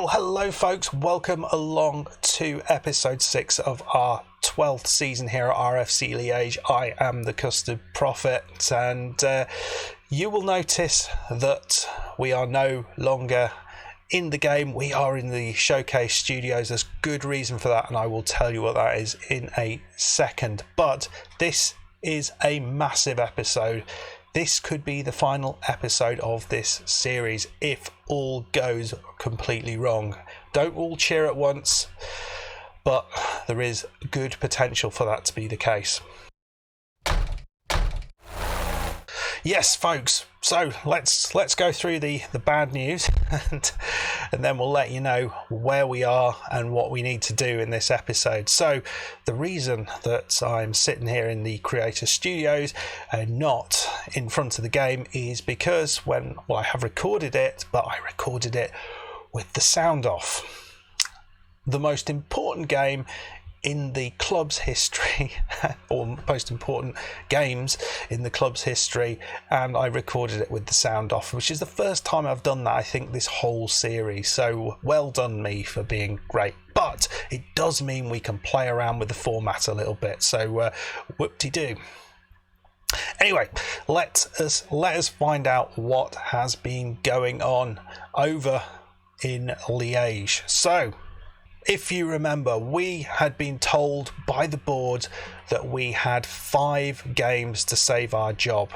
Well, hello folks, welcome along to episode 6 of our 12th season here at RFC Liege. I am the Custard Prophet, and you will notice that we are no longer in the game. We are in the showcase studios. There's good reason for that, and I will tell you what that is in a second. But this is a massive episode. This could be the final episode of this series if all goes completely wrong. Don't all cheer at once, but there is good potential for that to be the case. Yes, folks, so let's go through the bad news and then we'll let you know where we are and what we need to do in this episode. So the reason that I'm sitting here in the Creator Studios and not in front of the game is because I have recorded it, but I recorded it with the sound off. The most important game in the club's history, or most important games in the club's history, and I recorded it with the sound off, which is the first time I've done that, I think, this whole series. So well done me for being great. But it does mean we can play around with the format a little bit, so whoop-de-doo. Anyway, let us find out what has been going on over in Liege. So if you remember, we had been told by the board that we had 5 games to save our job.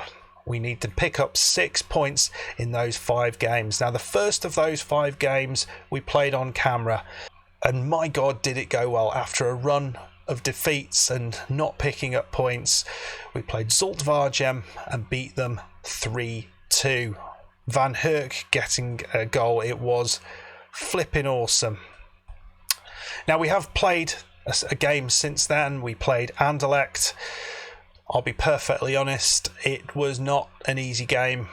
We need to pick up 6 points in those 5 games. Now, the first of those 5 games we played on camera, and my God, did it go well. After a run of defeats and not picking up points, we played Zultvargem and beat them 3-2. Van Herk getting a goal. It was flipping awesome. Now, we have played a game since then. We played Anderlecht. I'll be perfectly honest, it was not an easy game.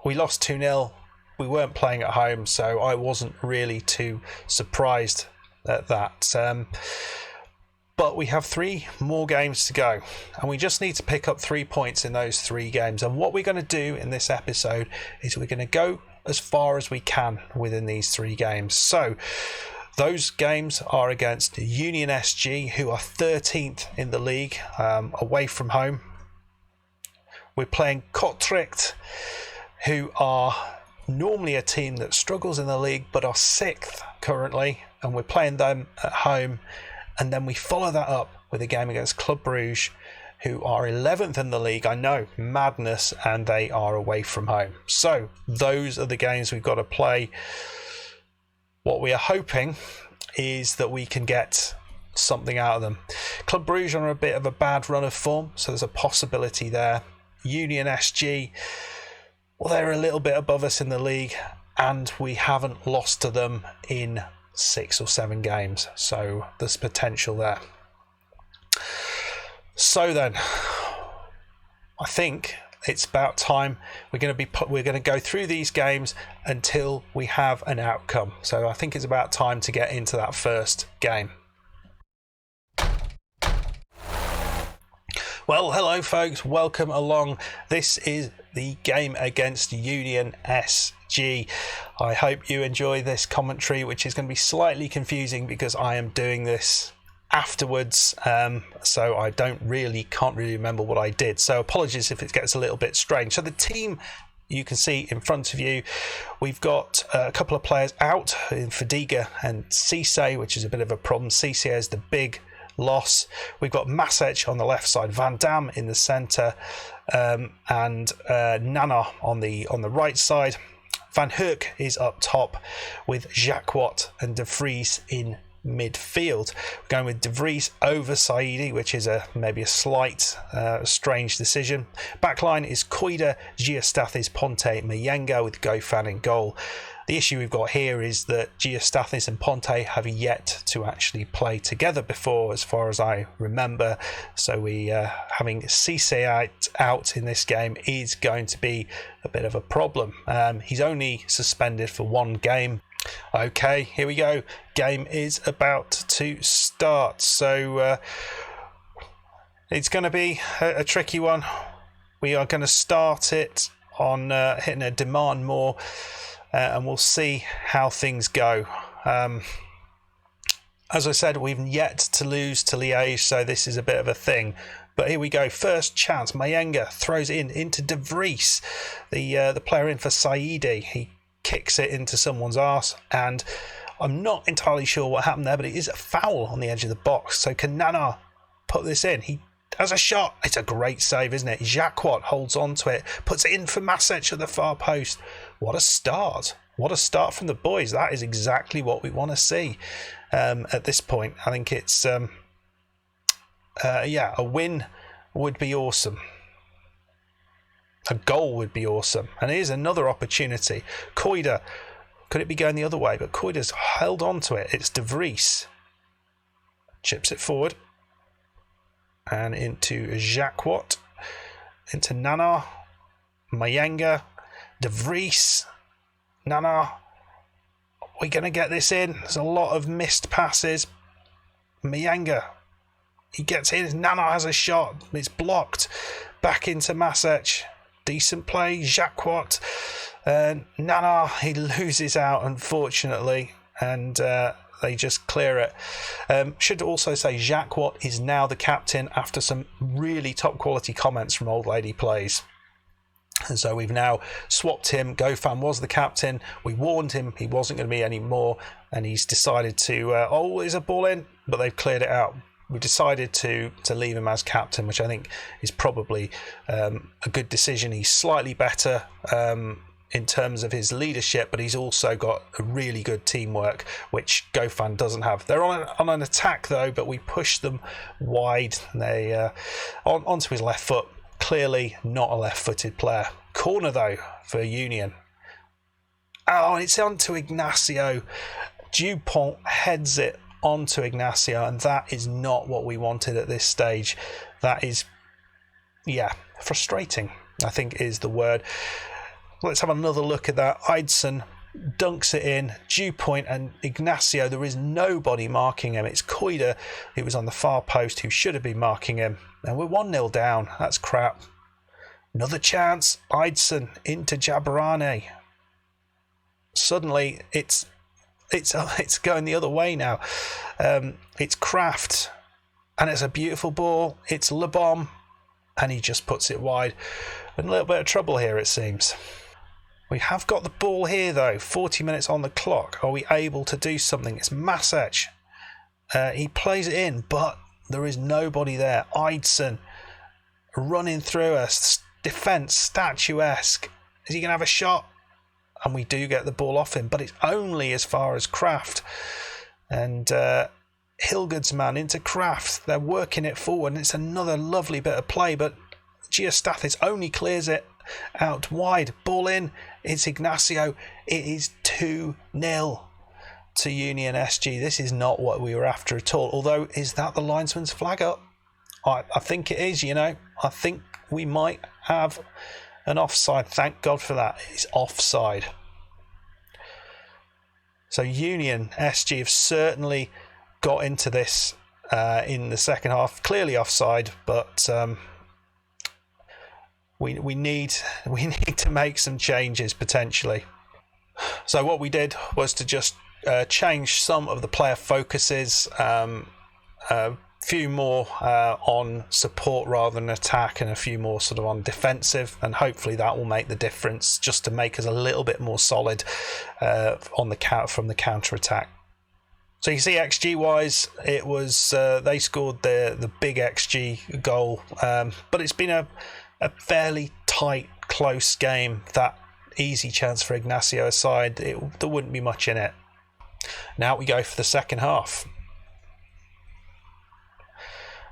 We lost 2-0. We weren't playing at home, so I wasn't really too surprised at that. But we have 3 more games to go, and we just need to pick up 3 points in those 3 games. And what we're going to do in this episode is we're going to go as far as we can within these 3 games. So those games are against Union SG, who are 13th in the league, away from home. We're playing Kortrijk, who are normally a team that struggles in the league, but are 6th currently, and we're playing them at home. And then we follow that up with a game against Club Brugge, who are 11th in the league. I know, madness, and they are away from home. So those are the games we've got to play. What we are hoping is that we can get something out of them. Club Brugge are on a bit of a bad run of form, so there's a possibility there. Union SG, well, they're a little bit above us in the league, and we haven't lost to them in 6 or 7 games, so there's potential there. So then, I think it's about time. We're going to go through these games until we have an outcome. So I think it's about time to get into that first game. Well, hello folks, welcome along. This is the game against Union SG. I hope you enjoy this commentary, which is going to be slightly confusing because I am doing this afterwards, so I can't really remember what I did, so apologies if it gets a little bit strange. So the team you can see in front of you, we've got a couple of players out in Fadiga and Cisse, which is a bit of a problem. Cisse is the big loss. We've got Masec on the left side, Van Dam in the centre, and Nana on the right side. Van Herk is up top with Jacquot and De Vries in midfield. We're going with De Vries over Saidi, which is maybe a slight strange decision. Backline is Koida, Giastathis, Ponte, Mayenga with Gofan in goal. The issue we've got here is that Giastathis and Ponte have yet to actually play together before, as far as I remember. So having Cisse out in this game is going to be a bit of a problem. He's only suspended for 1 game. Okay, here we go. Game is about to start. So it's going to be a tricky one. We are going to start it on hitting a demand more and we'll see how things go. As I said, we've yet to lose to Liege, so this is a bit of a thing. But here we go. First chance. Mayenga throws it into De Vries, the player in for Saidi. He kicks it into someone's arse, and I'm not entirely sure what happened there, but it is a foul on the edge of the box. So can Nana put this in? He has a shot. It's a great save, isn't it? Jacquot holds on to it, puts it in for Masic at the far post. What a start. What a start from the boys. That is exactly what we want to see at this point. I think it's, a win would be awesome. A goal would be awesome. And here's another opportunity. Koida, could it be going the other way? But Koida's held on to it. It's De Vries. Chips it forward. And into Jacquot. Into Nana. Mayenga. De Vries. Nana. Are we going to get this in? There's a lot of missed passes. Mayenga. He gets in. Nana has a shot. It's blocked. Back into Masic. Decent play. Jacquot. Nana, he loses out, unfortunately. And they just clear it. Should also say Jacquot is now the captain after some really top quality comments from Old Lady Plays. And so we've now swapped him. Gofan was the captain. We warned him he wasn't going to be any more, and he's decided to, is a ball in? But they've cleared it out. We decided to leave him as captain, which I think is probably a good decision. He's slightly better in terms of his leadership, but he's also got a really good teamwork, which Gofan doesn't have. They're on an attack though, but we push them wide. They onto his left foot. Clearly not a left-footed player. Corner though for Union. Oh, it's on to Ignacio. Dupont heads it onto Ignacio, and that is not what we wanted at this stage. That is, frustrating, I think is the word. Let's have another look at that. Eidson dunks it in. Dupont and Ignacio, there is nobody marking him. It's Koida who was on the far post who should have been marking him. And we're 1-0 down. That's crap. Another chance. Eidson into Jabrane. Suddenly it's going the other way now. It's Kraft, and it's a beautiful ball. It's Le Bon, and he just puts it wide. In a little bit of trouble here, it seems. We have got the ball here, though. 40 minutes on the clock. Are we able to do something? It's Masic. He plays it in, but there is nobody there. Eidson running through us. Defence, statuesque. Is he going to have a shot? And we do get the ball off him, but it's only as far as Kraft. And Hilgard's into Kraft. They're working it forward, and it's another lovely bit of play, but Geostathis only clears it out wide. Ball in. It's Ignacio. It is 2-0 to Union SG. This is not what we were after at all. Although, is that the linesman's flag up? I think it is, I think we might have an offside. Thank God for that. It's offside. So Union SG have certainly got into this in the second half. Clearly offside, but we need to make some changes potentially. So what we did was to just change some of the player focuses. Few more on support rather than attack, and a few more sort of on defensive, and hopefully that will make the difference, just to make us a little bit more solid on the from the counter attack. So you see, XG wise, it was they scored the big XG goal, but it's been a fairly tight, close game. That easy chance for Ignacio aside, there wouldn't be much in it. Now we go for the second half.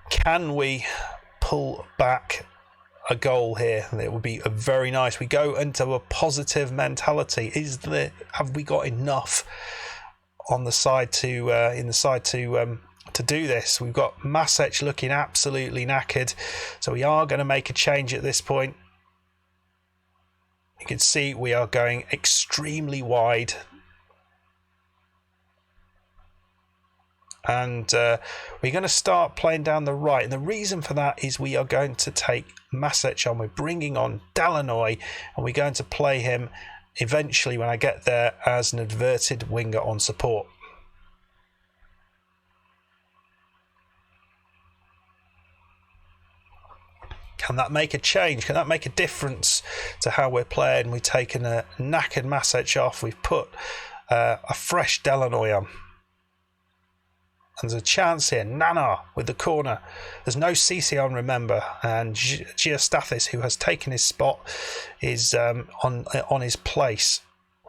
Can we pull back a goal here? It would be very nice. We go into a positive mentality. Have we got enough on the side to do this? We've got Masic looking absolutely knackered, so we are going to make a change at this point. You can see we are going extremely wide. And we're going to start playing down the right. And the reason for that is we are going to take Masic on. We're bringing on Delanoy, and we're going to play him eventually when I get there as an inverted winger on support. Can that make a change? Can that make a difference to how we're playing? We've taken a knackered Masic off. We've put a fresh Delanoy on. And there's a chance here. Nana with the corner. There's no CC on, remember. And Giastathis, who has taken his spot, is on his place.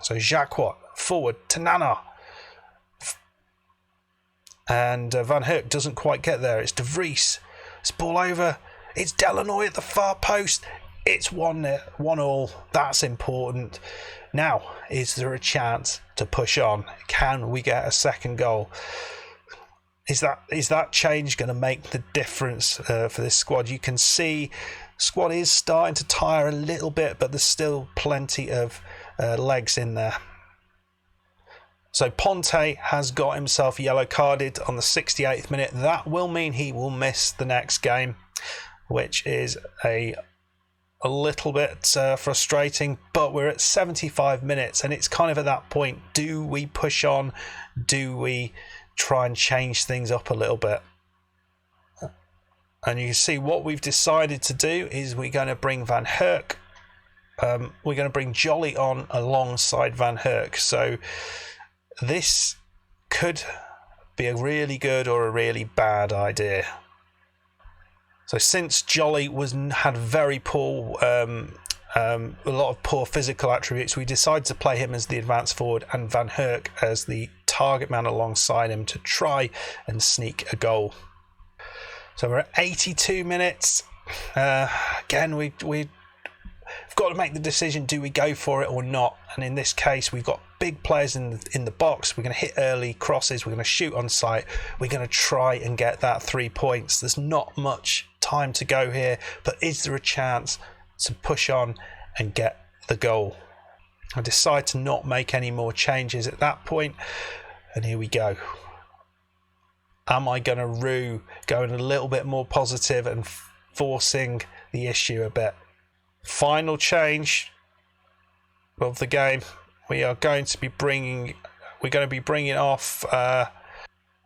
So Jacques forward to Nana. And Van Herk doesn't quite get there. It's De Vries. It's ball over. It's Delanoy at the far post. It's 1-1. That's important. Now, is there a chance to push on? Can we get a second goal? Is that change going to make the difference for this squad? You can see squad is starting to tire a little bit, but there's still plenty of legs in there. So Ponte has got himself yellow carded on the 68th minute. That will mean he will miss the next game, which is a little bit frustrating, but we're at 75 minutes and it's kind of at that point. Do we push on? Do we try and change things up a little bit? And you can see what we've decided to do is we're going to bring Van Herk. We're going to bring Jolly on alongside Van Herk. So this could be a really good or a really bad idea. So since Jolly had very poor, a lot of poor physical attributes, we decided to play him as the advanced forward and Van Herk as the target man alongside him to try and sneak a goal. So we're at 82 minutes. Again, we've got to make the decision: do we go for it or not? And in this case, we've got big players in the box. We're going to hit early crosses. We're going to shoot on sight. We're going to try and get that 3 points. There's not much time to go here, but is there a chance to push on and get the goal? I decide to not make any more changes at that point, and here we go. Am I going to going a little bit more positive and forcing the issue a bit? Final change of the game. We're going to be bringing off.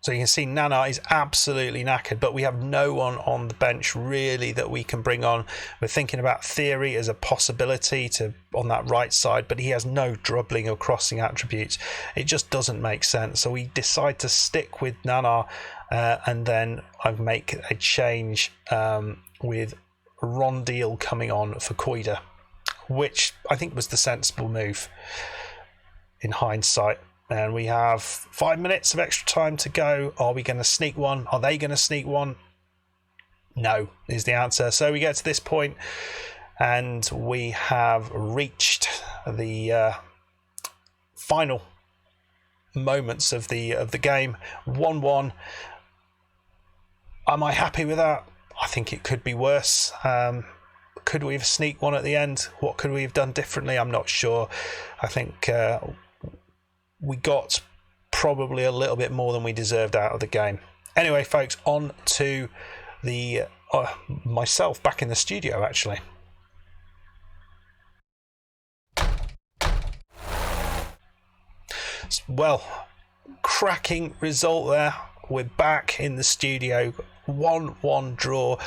So you can see Nana is absolutely knackered, but we have no one on the bench really that we can bring on. We're thinking about Theory as a possibility on that right side, but he has no dribbling or crossing attributes. It just doesn't make sense. So we decide to stick with Nana, and then I make a change with Rondeal coming on for Koida, which I think was the sensible move in hindsight. And we have 5 minutes of extra time to go. Are we going to sneak one? Are they going to sneak one? No, is the answer. So we get to this point and we have reached the final moments of the game. 1-1. Am I happy with that? I think it could be worse. Could we have sneaked one at the end? What could we have done differently? I'm not sure. I think we got probably a little bit more than we deserved out of the game. Anyway, folks, on to the myself back in the studio, actually. Well, cracking result there. We're back in the studio. 1-1 draw.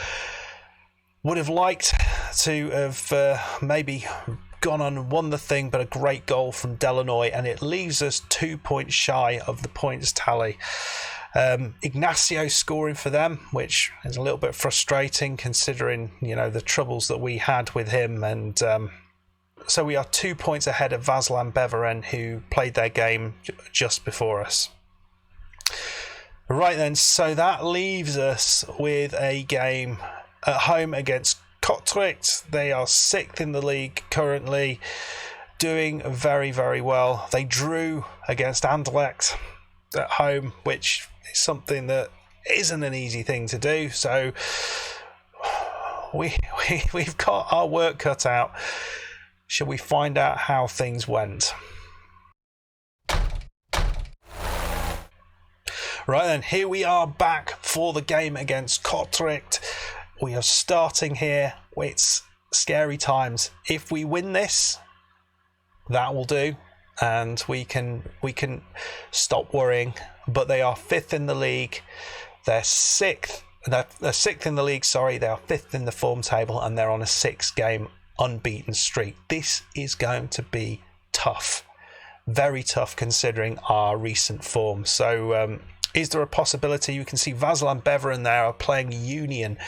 Would have liked to have maybe gone on and won the thing, but a great goal from Delanoy, and it leaves us 2 points shy of the points tally. Ignacio scoring for them, which is a little bit frustrating considering the troubles that we had with him, and so we are 2 points ahead of Vaslan Beveren, who played their game just before us. Right then, so that leaves us with a game at home against Kortrijk. They are 6th in the league currently, doing very, very well. They drew against Anderlecht at home, which is something that isn't an easy thing to do. So we've got our work cut out. Shall we find out how things went? Right then, here we are back for the game against Kortrijk. We are starting here. It's scary times. If we win this, That will do, and we can stop worrying. But they are fifth in the league. They're sixth in the league. Sorry, they are fifth in the form table, and they're on a 6-game unbeaten streak. This is going to be tough, very tough considering our recent form. So is there a possibility? You can see Vaslin Beveren there are playing Union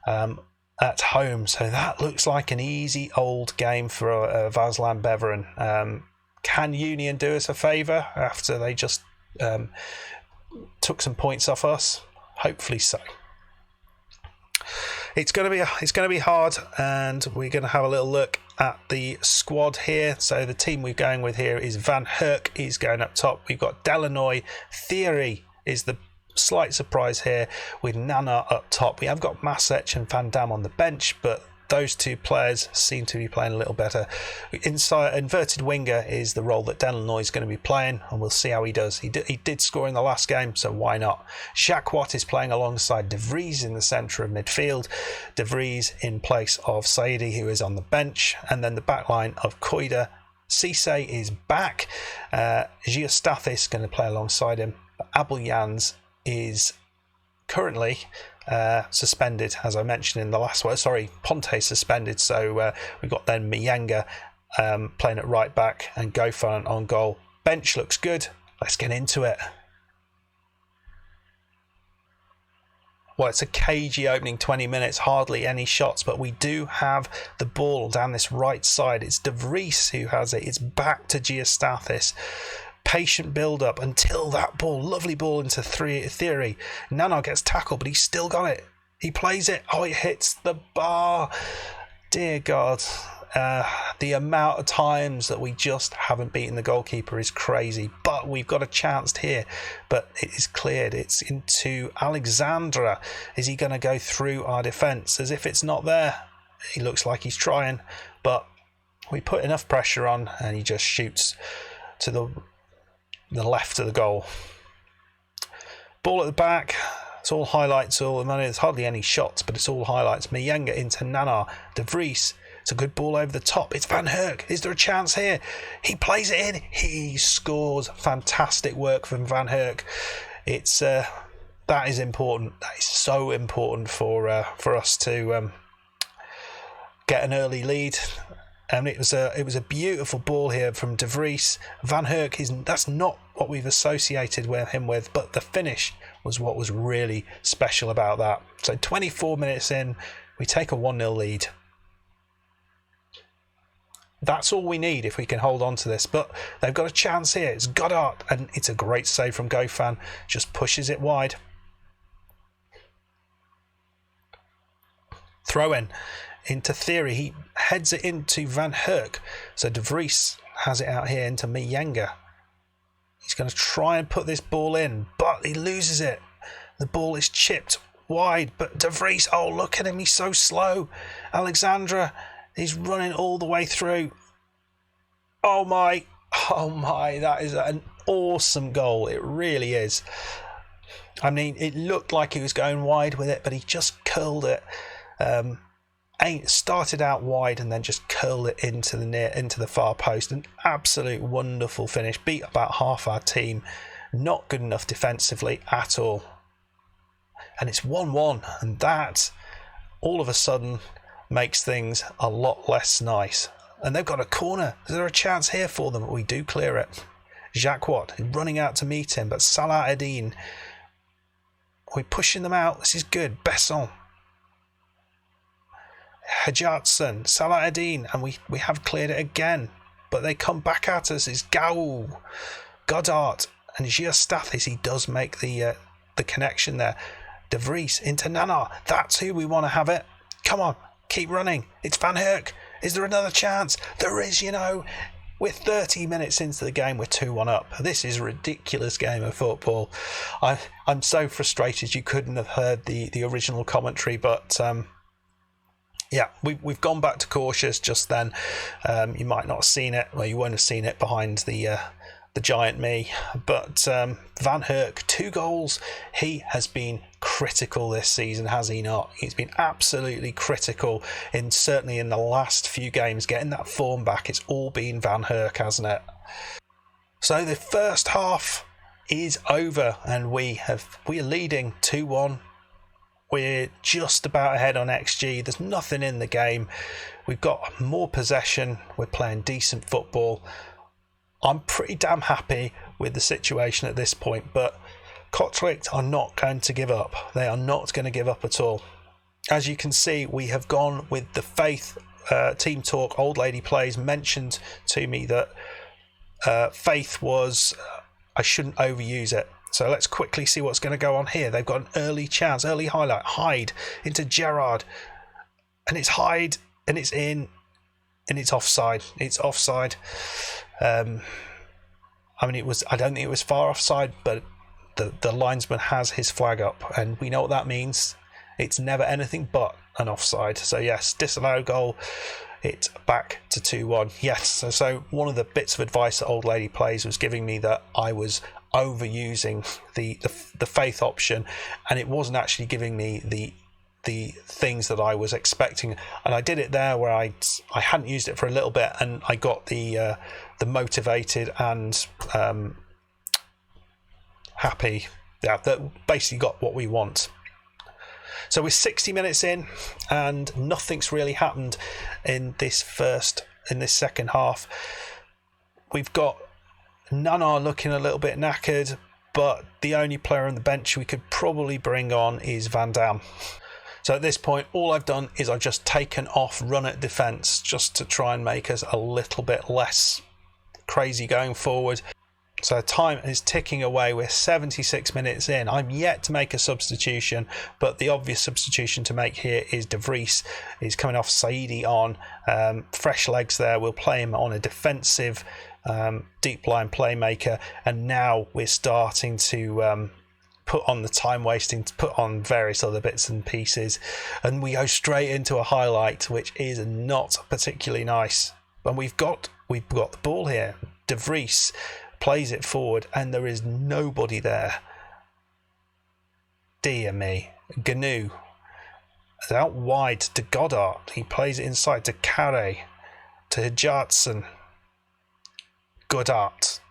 at home, so that looks like an easy old game for Vaslin Beveren. Can Union do us a favour after they just took some points off us? Hopefully so. It's going to be hard, and we're going to have a little look at the squad here. So the team we're going with here is Van Herk. He's going up top. We've got Delanoy. Thierry is the slight surprise here with Nana up top. We have got Masech and Van Dam on the bench, but those two players seem to be playing a little better. Inside inverted winger is the role that Delanoy is going to be playing, and we'll see how he does. He did score in the last game, so why not? Jacques Watt is playing alongside De Vries in the centre of midfield. De Vries in place of Saidi, who is on the bench, and then the back line of Koida. Cisse is back. Giastathis going to play alongside him. Abel Jans is currently suspended, as I mentioned in the last one. Sorry, Ponte suspended, so we've got then Miyenga playing at right back and Gofan on goal. Bench looks good. Let's get into it. Well, it's a cagey opening 20 minutes, hardly any shots, but we do have the ball down this right side. It's De Vries who has it. It's back to Giastathis. Patient build-up until that ball, lovely ball into Thierry. Nana gets tackled, but he's still got it. He plays it. Oh, it hits the bar. Dear God. The amount of times that we just haven't beaten the goalkeeper is crazy. But we've got a chance here. But it is cleared. It's into Alexandra. Is he going to go through our defence? As if it's not there. He looks like he's trying. But we put enough pressure on and he just shoots to the left of the goal. Ball at the back. It's all highlights. There's hardly any shots, but it's all highlights. Miyenga into Nana. De Vries. It's a good ball over the top. It's Van Herk. Is there a chance here? He plays it in. He scores. Fantastic work from Van Herk. It's that is important. That is so important for us to get an early lead. And it was a beautiful ball here from De Vries. Van Herk that's not what we've associated with him with, but the finish was what was really special about that. So 24 minutes in, we take a 1-0 lead. That's all we need if we can hold on to this. But they've got a chance here. It's Godard, and it's a great save from Gofan. Just pushes it wide. Throw in into Thierry. He heads it into Van Herk. So De Vries has it out here into Miyenga. He's going to try and put this ball in, but he loses it. The ball is chipped wide, but De Vries, oh, look at him. He's so slow. Alexandra, he's running all the way through. Oh my, that is an awesome goal. It really is. I mean, it looked like he was going wide with it, but he just curled it. Started out wide and then just curled it into the far post. An absolute wonderful finish. Beat about half our team. Not good enough defensively at all. And it's 1-1, and that all of a sudden makes things a lot less nice. And they've got a corner. Is there a chance here for them? We do clear it. Jacques Watt is running out to meet him, but Salah Eddin, we're pushing them out. This is good. Besson, Hajatson, Salah Eddin, and we have cleared it again, but they come back at us. It's Gao, Godard, and Giastathis. He does make the connection there. De Vries into Nana. That's who we want to have it. Come on, keep running. It's Van Herk. Is there another chance? There is, We're 30 minutes into the game. We're 2-1 up. This is a ridiculous game of football. I'm so frustrated. You couldn't have heard the original commentary, but yeah, we've gone back to cautious just then. You might not have seen it. Well, you won't have seen it behind the the giant me. But Van Herk, 2 goals. He has been critical this season, has he not? He's been absolutely critical certainly in the last few games, getting that form back. It's all been Van Herk, hasn't it? So the first half is over, and we are leading 2-1. We're just about ahead on XG. There's nothing in the game. We've got more possession. We're playing decent football. I'm pretty damn happy with the situation at this point, but Kortrijk are not going to give up. They are not going to give up at all. As you can see, we have gone with the Faith Team Talk. Old Lady Plays mentioned to me that Faith was... I shouldn't overuse it. So let's quickly see what's going to go on here. They've got an early chance, early highlight. Hyde into Gerrard. And it's Hyde, and it's in, and it's offside. It's offside. I mean, I don't think it was far offside, but the linesman has his flag up, and we know what that means. It's never anything but an offside. So yes, disallowed goal. It's back to 2-1. Yes, so one of the bits of advice that Old Lady Plays was giving me that I was overusing the Faith option, and it wasn't actually giving me the things that I was expecting. And I did it there where I hadn't used it for a little bit, and I got the motivated and happy. Yeah, that basically got what we want. So we're 60 minutes in, and nothing's really happened in this second half. We've got Nana looking a little bit knackered, but the only player on the bench we could probably bring on is Van Dam. So at this point, all I've done is I've just taken off run at defence, just to try and make us a little bit less crazy going forward. So time is ticking away. We're 76 minutes in. I'm yet to make a substitution, but the obvious substitution to make here is De Vries. He's coming off Saidi on. Fresh legs there. We'll play him on a defensive deep line playmaker. And now we're starting to put on the time wasting, to put on various other bits and pieces. And we go straight into a highlight, which is not particularly nice. And we've got the ball here. De Vries plays it forward, and there is nobody there. Dear me. Gnu out wide to Goddard. He plays it inside to Carre, to Hjartsen. Goddard.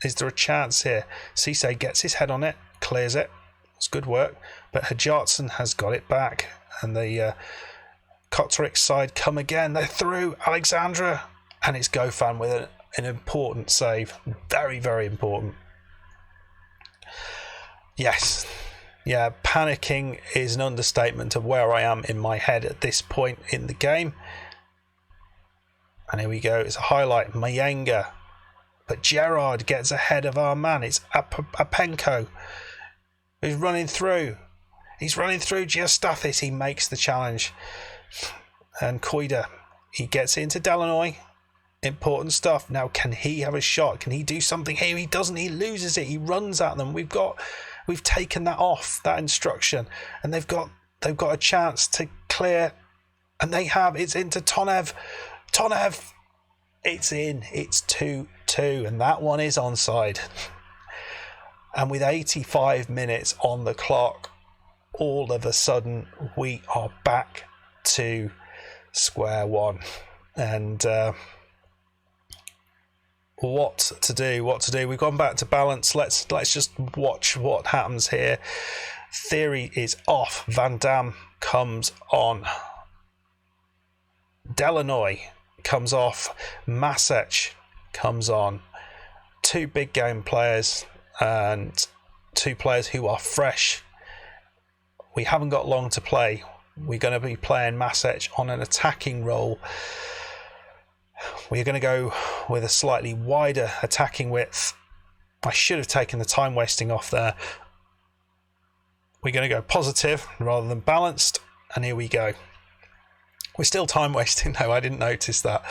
Is there a chance here? Cisse gets his head on it, clears it. It's good work, but Hjartsen has got it back, and the Kortrijk side come again. They're through. Alexandra, and it's Gofan with an important save. Very, very important. Yes. Yeah, panicking is an understatement of where I am in my head at this point in the game. And here we go. It's a highlight. Mayenga. But Gerrard gets ahead of our man. It's Apenko who's running through. He's running through Giastathis. He makes the challenge. And Koida, he gets it into Delanoy. Important stuff. Now, can he have a shot? Can he do something here? He doesn't. He loses it. He runs at them. We've taken that off, that instruction, and they've got a chance to clear, and they have. It's into Tonev. It's in. It's 2-2, and that one is onside. And with 85 minutes on the clock, all of a sudden we are back to square one, and what to do. We've gone back to balance. Let's just watch what happens here. Theory is off. Van Dam comes on. Delanoy comes off. Masec comes on. 2 big game players and 2 players who are fresh. We haven't got long to play. We're going to be playing Masec on an attacking role. We're going to go with a slightly wider attacking width. I should have taken the time wasting off there. We're going to go positive rather than balanced. And here we go. We're still time wasting though. I didn't notice that.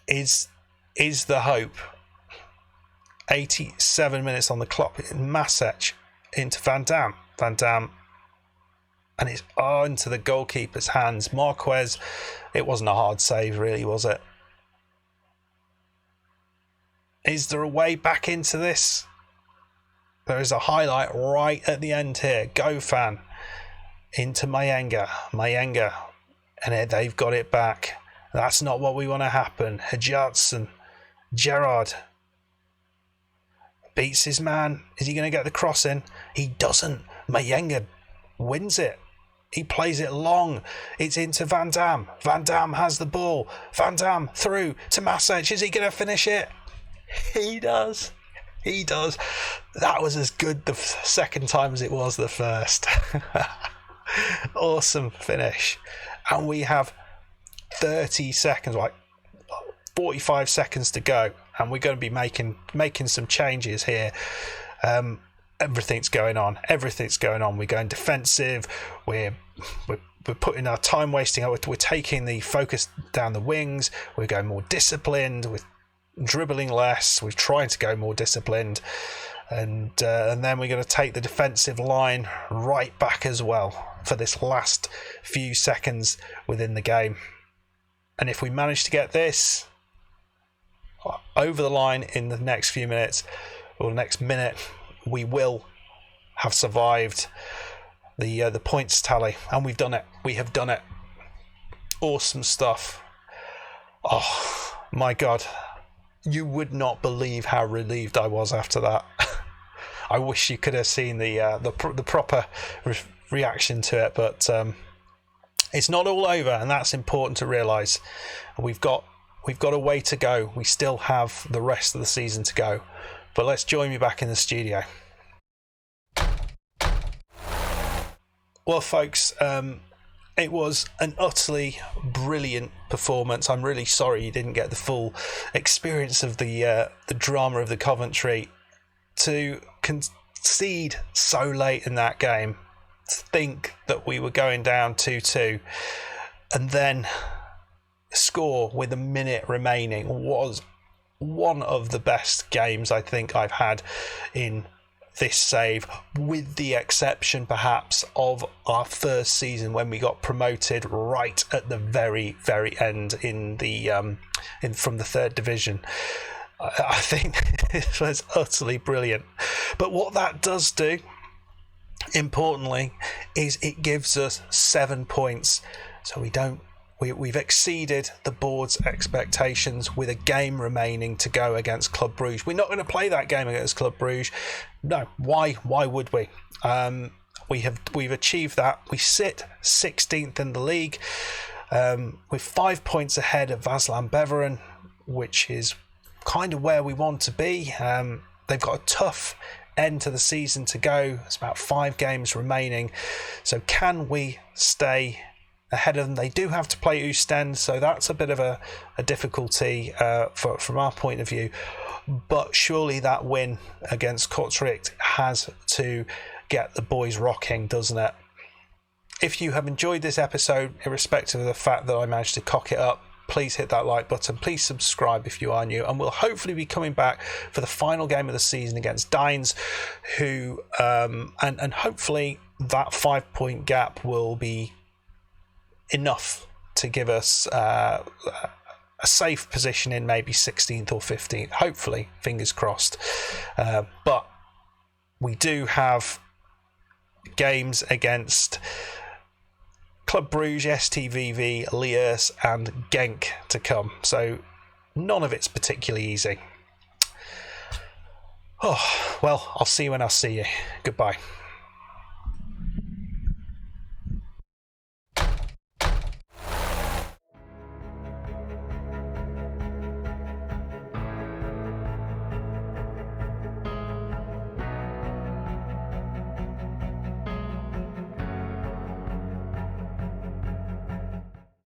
Is the hope. 87 minutes on the clock. Masec into Van Dam. Van Dam. And it's on to the goalkeeper's hands. Marquez, it wasn't a hard save really, was it? Is there a way back into this? There is a highlight right at the end here. Go fan. Into Mayenga. And they've got it back. That's not what we want to happen. Hajatson. Gerard. Beats his man. Is he going to get the cross in? He doesn't. Mayenga wins it. He plays it long. It's into Van Dam. Van Dam has the ball. Van Dam through to Masic. Is he going to finish it? He does. He does. That was as good the second time as it was the first. Awesome finish. And we have 30 seconds, like 45 seconds to go. And we're going to be making some changes here. Everything's going on. We're going defensive. We're putting our time wasting. We're taking the focus down the wings. We're going more disciplined. We're dribbling less. We're trying to go more disciplined, and then we're going to take the defensive line right back as well for this last few seconds within the game. And if we manage to get this over the line in the next few minutes or the next minute, we will have survived the points tally, and we've done it. We have done it. Awesome stuff. Oh my God, you would not believe how relieved I was after that. I wish you could have seen the proper reaction to it, but it's not all over, and that's important to realise. We've got a way to go. We still have the rest of the season to go. But let's join me back in the studio. Well, folks, it was an utterly brilliant performance. I'm really sorry you didn't get the full experience of the drama of the Coventry. To concede so late in that game, think that we were going down 2-2, and then score with a minute remaining was one of the best games I think I've had in this save, with the exception perhaps of our first season when we got promoted right at the very end in the from the third division. I think it was utterly brilliant. But what that does do, importantly, is it gives us 7 points. So we've exceeded the board's expectations with a game remaining to go against Club Brugge. We're not going to play that game against Club Brugge. No, why would we? We've achieved that. We sit 16th in the league, with 5 points ahead of Vaslan Beveren, which is kind of where we want to be. They've got a tough end to the season to go. It's about 5 games remaining. So can we stay ahead of them? They do have to play Oostende, so that's a bit of a difficulty from our point of view. But surely that win against Kortrijk has to get the boys rocking, doesn't it? If you have enjoyed this episode, irrespective of the fact that I managed to cock it up, please hit that like button. Please subscribe if you are new, and we'll hopefully be coming back for the final game of the season against Dines, who and hopefully that 5 point gap will be enough to give us a safe position in maybe 16th or 15th, hopefully, fingers crossed. But we do have games against Club Brugge, STVV, Liège and Genk to come, so none of it's particularly easy. Oh, well, I'll see you when I see you. Goodbye.